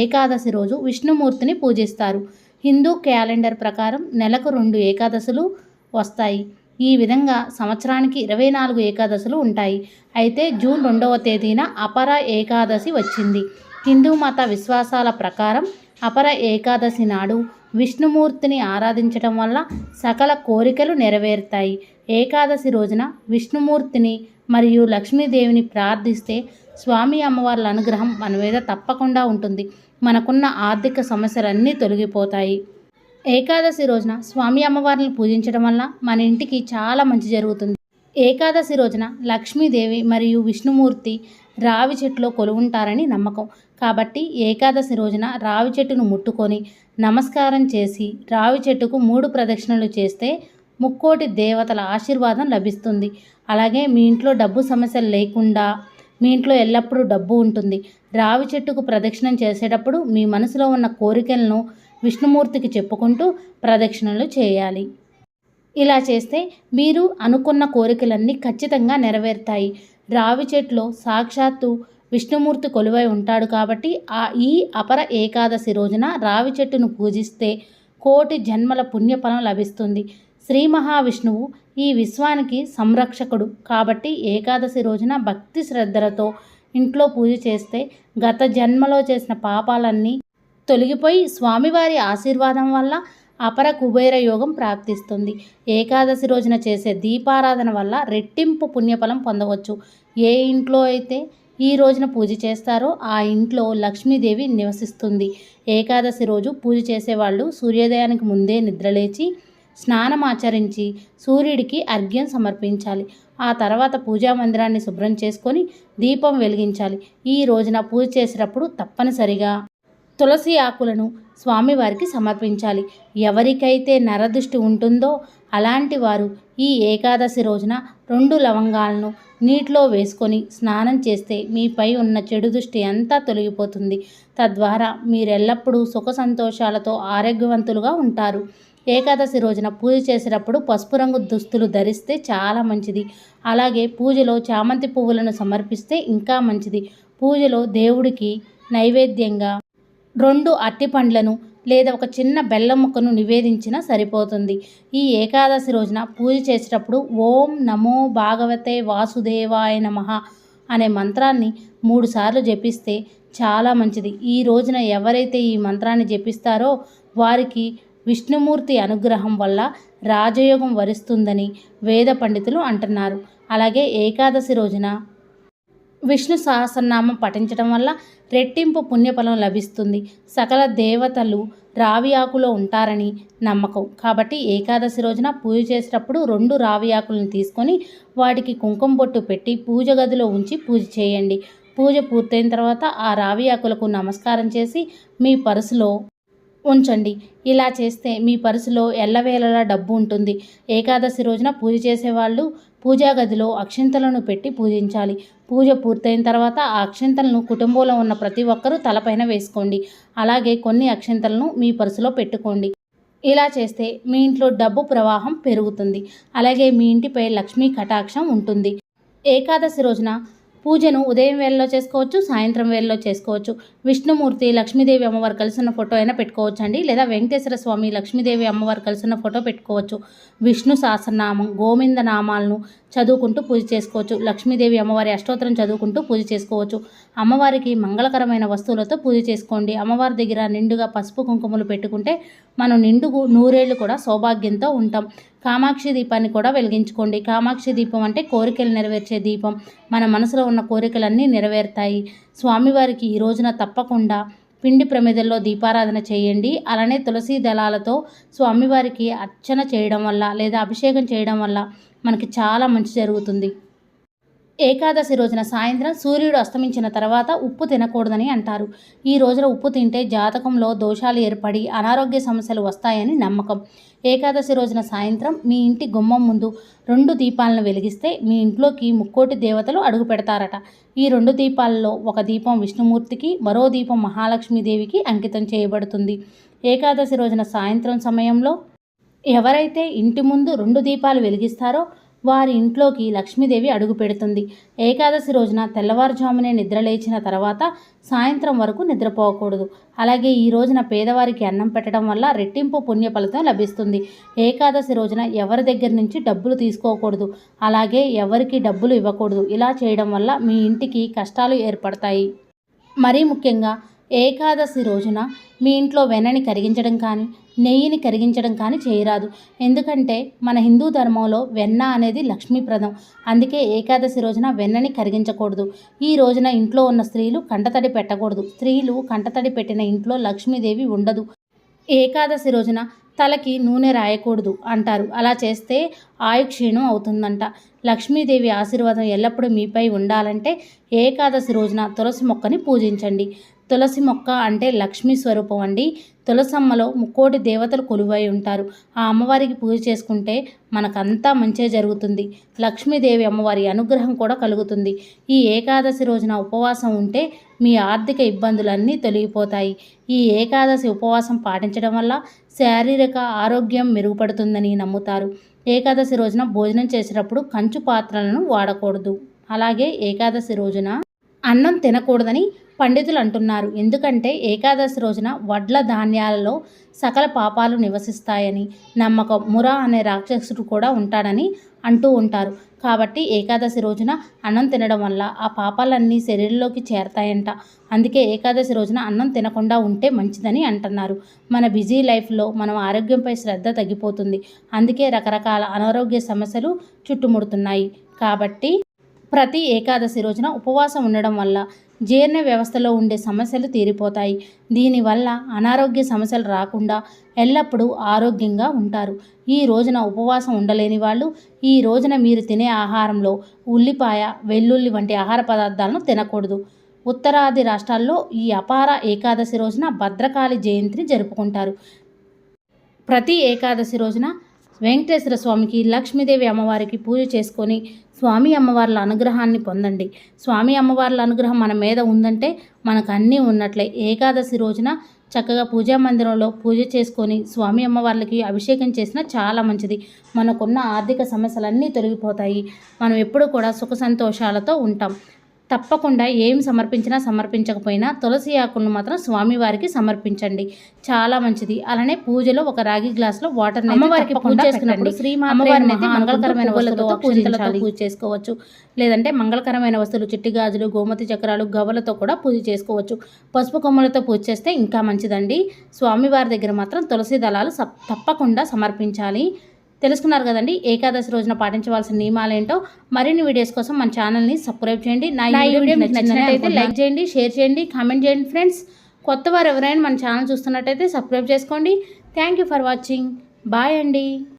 ఏకాదశి రోజు విష్ణుమూర్తిని పూజిస్తారు. హిందూ క్యాలెండర్ ప్రకారం నెలకు 2 ఏకాదశులు వస్తాయి. ఈ విధంగా సంవత్సరానికి 24 ఏకాదశులు ఉంటాయి. అయితే జూన్ 2వ తేదీన అపర ఏకాదశి వచ్చింది. హిందూ మత విశ్వాసాల ప్రకారం అపర ఏకాదశి నాడు విష్ణుమూర్తిని ఆరాధించటం వల్ల సకల కోరికలు నెరవేరుతాయి. ఏకాదశి రోజున విష్ణుమూర్తిని మరియు లక్ష్మీదేవిని ప్రార్థిస్తే స్వామి అమ్మవార్ల అనుగ్రహం మన మీద తప్పకుండా ఉంటుంది. మనకున్న ఆర్థిక సమస్యలన్నీ తొలగిపోతాయి. ఏకాదశి రోజున స్వామి అమ్మవారిని పూజించడం వల్ల మన ఇంటికి చాలా మంచి జరుగుతుంది. ఏకాదశి రోజున లక్ష్మీదేవి మరియు విష్ణుమూర్తి రావి చెట్టులో కొలువుంటారని నమ్మకం. కాబట్టి ఏకాదశి రోజున రావి చెట్టును ముట్టుకొని నమస్కారం చేసి రావి చెట్టుకు 3 ప్రదక్షిణలు చేస్తే ముక్కోటి దేవతల ఆశీర్వాదం లభిస్తుంది. అలాగే మీ ఇంట్లో డబ్బు సమస్యలు లేకుండా మీ ఇంట్లో ఎల్లప్పుడూ డబ్బు ఉంటుంది. రావి చెట్టుకు ప్రదక్షిణం చేసేటప్పుడు మీ మనసులో ఉన్న కోరికలను విష్ణుమూర్తికి చెప్పుకుంటూ ప్రదక్షిణలు చేయాలి. ఇలా చేస్తే మీరు అనుకున్న కోరికలన్నీ ఖచ్చితంగా నెరవేరుతాయి. రావి చెట్టులో సాక్షాత్తు విష్ణుమూర్తి కొలువై ఉంటాడు కాబట్టి ఈ అపర ఏకాదశి రోజున రావి చెట్టును పూజిస్తే కోటి జన్మల పుణ్యఫలం లభిస్తుంది. శ్రీ మహావిష్ణువు ఈ విశ్వానికి సంరక్షకుడు కాబట్టి ఏకాదశి రోజున భక్తి శ్రద్ధలతో ఇంట్లో పూజ చేస్తే గత జన్మలో చేసిన పాపాలన్నీ తొలగిపోయి స్వామివారి ఆశీర్వాదం వల్ల అపర కుబేర యోగం ప్రాప్తిస్తుంది. ఏకాదశి రోజున చేసే దీపారాధన వల్ల రెట్టింపు పుణ్యఫలం పొందవచ్చు. ఏ ఇంట్లో అయితే ఈ రోజున పూజ చేస్తారో ఆ ఇంట్లో లక్ష్మీదేవి నివసిస్తుంది. ఏకాదశి రోజు పూజ చేసేవాళ్ళు సూర్యోదయానికి ముందే నిద్రలేచి స్నానం ఆచరించి సూర్యుడికి అర్ఘ్యం సమర్పించాలి. ఆ తర్వాత పూజా మందిరాన్ని శుభ్రం చేసుకొని దీపం వెలిగించాలి. ఈ రోజున పూజ చేసేటప్పుడు తప్పనిసరిగా తులసి ఆకులను స్వామివారికి సమర్పించాలి. ఎవరికైతే నరదృష్టి ఉంటుందో అలాంటి వారు ఈ ఏకాదశి రోజున 2 లవంగాలను నీటిలో వేసుకొని స్నానం చేస్తే మీపై ఉన్న చెడు దృష్టి అంతా తొలగిపోతుంది. తద్వారా మీరెల్లప్పుడూ సుఖ సంతోషాలతో ఆరోగ్యవంతులుగా ఉంటారు. ఏకాదశి రోజున పూజ చేసేటప్పుడు పసుపు రంగు దుస్తులు ధరిస్తే చాలా మంచిది. అలాగే పూజలో చామంతి పువ్వులను సమర్పిస్తే ఇంకా మంచిది. పూజలో దేవుడికి నైవేద్యంగా 2 అరటిపండ్లను లేదా ఒక చిన్న బెల్లం ముక్కను నివేదించినా సరిపోతుంది. ఈ ఏకాదశి రోజున పూజ చేసేటప్పుడు ఓం నమో భాగవతే వాసుదేవాయ నమః అనే మంత్రాన్ని 3 సార్లు జపిస్తే చాలా మంచిది. ఈ రోజున ఎవరైతే ఈ మంత్రాన్ని జపిస్తారో వారికి విష్ణుమూర్తి అనుగ్రహం వల్ల రాజయోగం వరిస్తుందని వేద పండితులు అంటున్నారు. అలాగే ఏకాదశి రోజున విష్ణు సహస్రనామం పఠించడం వల్ల రెట్టింపు పుణ్యఫలం లభిస్తుంది. సకల దేవతలు రావి ఆకులో ఉంటారని నమ్మకం. కాబట్టి ఏకాదశి రోజున పూజ చేసేటప్పుడు 2 రావి ఆకులను తీసుకొని వాటికి కుంకుమ బొట్టు పెట్టి పూజ గదిలో ఉంచి పూజ చేయండి. పూజ పూర్తయిన తర్వాత ఆ రావి ఆకులకు నమస్కారం చేసి మీ పర్సులో ఉంచండి. ఇలా చేస్తే మీ పర్సులో ఎల్లవేళలా డబ్బు ఉంటుంది. ఏకాదశి రోజున పూజ చేసేవాళ్ళు పూజా గదిలో అక్షింతలను పెట్టి పూజించాలి. పూజ పూర్తయిన తర్వాత ఆ అక్షింతలను కుటుంబంలో ఉన్న ప్రతి ఒక్కరూ తలపైన వేసుకోండి. అలాగే కొన్ని అక్షింతలను మీ పర్సులో పెట్టుకోండి. ఇలా చేస్తే మీ ఇంట్లో డబ్బు ప్రవాహం పెరుగుతుంది. అలాగే మీ ఇంటిపై లక్ష్మీ కటాక్షం ఉంటుంది. ఏకాదశి రోజున పూజను ఉదయం వేళలో చేసుకోవచ్చు, సాయంత్రం వేళలో చేసుకోవచ్చు. విష్ణుమూర్తి లక్ష్మీదేవి అమ్మవారు కలిసిన ఫోటో అయినా పెట్టుకోవచ్చు అండి. లేదా వెంకటేశ్వర స్వామి లక్ష్మీదేవి అమ్మవారు కలిసిన ఫోటో పెట్టుకోవచ్చు. విష్ణు సహస్రనామం గోవింద నామాలను చదువుకుంటూ పూజ చేసుకోవచ్చు. లక్ష్మీదేవి అమ్మవారి అష్టోత్తరం చదువుకుంటూ పూజ చేసుకోవచ్చు. అమ్మవారికి మంగళకరమైన వస్తువులతో పూజ చేసుకోండి. అమ్మవారి దగ్గర నిండుగా పసుపు కుంకుమలు పెట్టుకుంటే మనం నిండుగు 100 ఏళ్ళు కూడా సౌభాగ్యంతో ఉంటాం. కామాక్షి దీపాన్ని కూడా వెలిగించుకోండి. కామాక్షి దీపం అంటే కోరికలు నెరవేర్చే దీపం. మన మనసులో ఉన్న కోరికలన్నీ నెరవేరుతాయి. స్వామివారికి ఈ రోజున తప్పకుండా పిండి ప్రమిదల్లో దీపారాధన చేయండి. అలానే తులసి దళాలతో స్వామివారికి అర్చన చేయడం వల్ల లేదా అభిషేకం చేయడం వల్ల మనకి చాలా మంచి జరుగుతుంది. ఏకాదశి రోజున సాయంత్రం సూర్యుడు అస్తమించిన తర్వాత ఉప్పు తినకూడదని అంటారు. ఈ రోజున ఉప్పు తింటే జాతకంలో దోషాలు ఏర్పడి అనారోగ్య సమస్యలు వస్తాయని నమ్మకం. ఏకాదశి రోజున సాయంత్రం మీ ఇంటి గుమ్మం ముందు 2 దీపాలను వెలిగిస్తే మీ ఇంట్లోకి ముక్కోటి దేవతలు అడుగు పెడతారట. ఈ 2 దీపాలలో ఒక దీపం విష్ణుమూర్తికి, మరో దీపం మహాలక్ష్మీదేవికి అంకితం చేయబడుతుంది. ఏకాదశి రోజున సాయంత్రం సమయంలో ఎవరైతే ఇంటి ముందు 2 దీపాలు వెలిగిస్తారో వారి ఇంట్లోకి లక్ష్మీదేవి అడుగు పెడుతుంది. ఏకాదశి రోజున తెల్లవారుజామునే నిద్రలేచిన తర్వాత సాయంత్రం వరకు నిద్రపోకూడదు. అలాగే ఈ రోజున పేదవారికి అన్నం పెట్టడం వల్ల రెట్టింపు పుణ్య ఫలితం లభిస్తుంది. ఏకాదశి రోజున ఎవరి దగ్గర నుంచి డబ్బులు తీసుకోకూడదు. అలాగే ఎవరికి డబ్బులు ఇవ్వకూడదు. ఇలా చేయడం వల్ల మీ ఇంటికి కష్టాలు ఏర్పడతాయి. మరీ ముఖ్యంగా ఏకాదశి రోజున మీ ఇంట్లో వెన్నని కరిగించడం కానీ నెయ్యిని కరిగించడం కానీ చేయరాదు. ఎందుకంటే మన హిందూ ధర్మంలో వెన్న అనేది లక్ష్మీప్రదం. అందుకే ఏకాదశి రోజున వెన్నని కరిగించకూడదు. ఈ రోజున ఇంట్లో ఉన్న స్త్రీలు కంటతడి పెట్టకూడదు. స్త్రీలు కంటతడి పెట్టిన ఇంట్లో లక్ష్మీదేవి ఉండదు. ఏకాదశి రోజున తలకి నూనె రాయకూడదు అంటారు. అలా చేస్తే ఆయుక్షీణం అవుతుందంట. లక్ష్మీదేవి ఆశీర్వాదం ఎల్లప్పుడూ మీపై ఉండాలంటే ఏకాదశి రోజున తులసి మొక్కని పూజించండి. తులసి మొక్క అంటే లక్ష్మీ స్వరూపం అండి. తులసమ్మలో ముక్కోటి దేవతలు కొలువై ఉంటారు. ఆ అమ్మవారికి పూజ చేసుకుంటే మనకంతా మంచే జరుగుతుంది. లక్ష్మీదేవి అమ్మవారి అనుగ్రహం కూడా కలుగుతుంది. ఈ ఏకాదశి రోజున ఉపవాసం ఉంటే మీ ఆర్థిక ఇబ్బందులన్నీ తొలగిపోతాయి. ఈ ఏకాదశి ఉపవాసం పాటించడం వల్ల శారీరక ఆరోగ్యం మెరుగుపడుతుందని నమ్ముతారు. ఏకాదశి రోజున భోజనం చేసేటప్పుడు కంచు పాత్రలను వాడకూడదు. అలాగే ఏకాదశి రోజున అన్నం తినకూడదని పండితులు అంటున్నారు. ఎందుకంటే ఏకాదశి రోజున వడ్ల ధాన్యాలలో సకల పాపాలు నివసిస్తాయని నమ్మకం. మురా అనే రాక్షసుడు కూడా ఉంటాడని అంటూ ఉంటారు. కాబట్టి ఏకాదశి రోజున అన్నం తినడం వల్ల ఆ పాపాలన్నీ శరీరంలోకి చేరతాయంట. అందుకే ఏకాదశి రోజున అన్నం తినకుండా ఉంటే మంచిదని అంటున్నారు. మన బిజీ లైఫ్లో మనం ఆరోగ్యంపై శ్రద్ధ తగ్గిపోతుంది. అందుకే రకరకాల అనారోగ్య సమస్యలు చుట్టుముడుతున్నాయి. కాబట్టి ప్రతి ఏకాదశి రోజున ఉపవాసం ఉండడం వల్ల జీర్ణ వ్యవస్థలో ఉండే సమస్యలు తీరిపోతాయి. దీనివల్ల అనారోగ్య సమస్యలు రాకుండా ఎల్లప్పుడూ ఆరోగ్యంగా ఉంటారు. ఈ రోజున ఉపవాసం ఉండలేని వాళ్ళు ఈ రోజున మీరు తినే ఆహారంలో ఉల్లిపాయ, వెల్లుల్లి వంటి ఆహార పదార్థాలను తినకూడదు. ఉత్తరాది రాష్ట్రాల్లో ఈ అపార ఏకాదశి రోజున భద్రకాళి జయంతిని జరుపుకుంటారు. ప్రతి ఏకాదశి రోజున వెంకటేశ్వర స్వామికి, లక్ష్మీదేవి అమ్మవారికి పూజ చేసుకొని స్వామి అమ్మవార్ల అనుగ్రహాన్ని పొందండి. స్వామి అమ్మవార్ల అనుగ్రహం మన మీద ఉందంటే మనకు అన్నీ ఉన్నట్లే. ఏకాదశి రోజున చక్కగా పూజా మందిరంలో పూజ చేసుకొని స్వామి అమ్మవార్లకి అభిషేకం చేసినా చాలా మంచిది. మనకున్న ఆర్థిక సమస్యలన్నీ తొలగిపోతాయి. మనం ఎప్పుడూ కూడా సుఖ సంతోషాలతో ఉంటాం. తప్పకుండా ఏం సమర్పించినా సమర్పించకపోయినా తులసి ఆకులను మాత్రం స్వామివారికి సమర్పించండి. చాలా మంచిది. అలానే పూజలో ఒక రాగి గ్లాసులో వాటర్ అమ్మవారికి పూజ చేసుకున్నప్పుడు అమ్మవారిని మంగళకరమైన వస్తువులతో పూజ చేసుకోవచ్చు. లేదంటే మంగళకరమైన వస్తువులు చిట్టి గాజులు, గోమతి చక్రాలు, గవ్వలతో కూడా పూజ చేసుకోవచ్చు. పసుపు కొమ్మలతో పూజ చేస్తే ఇంకా మంచిదండి. స్వామివారి దగ్గర మాత్రం తులసి దళాలు తప్పకుండా సమర్పించాలి. తెలుసుకున్నారు కదండి ఏకాదశి రోజున పాటించవలసిన నియమాలేంటో. మరిన్ని వీడియోస్ కోసం మన ఛానల్ని సబ్స్క్రైబ్ చేయండి. నా ఈ వీడియో మీకు నచ్చినట్లయితే లైక్ చేయండి, షేర్ చేయండి, కామెంట్ చేయండి ఫ్రెండ్స్. కొత్త వారు ఎవరైనా మన ఛానల్ చూస్తున్నట్టయితే సబ్స్క్రైబ్ చేసుకోండి. Thank you for watching. Bye అండి.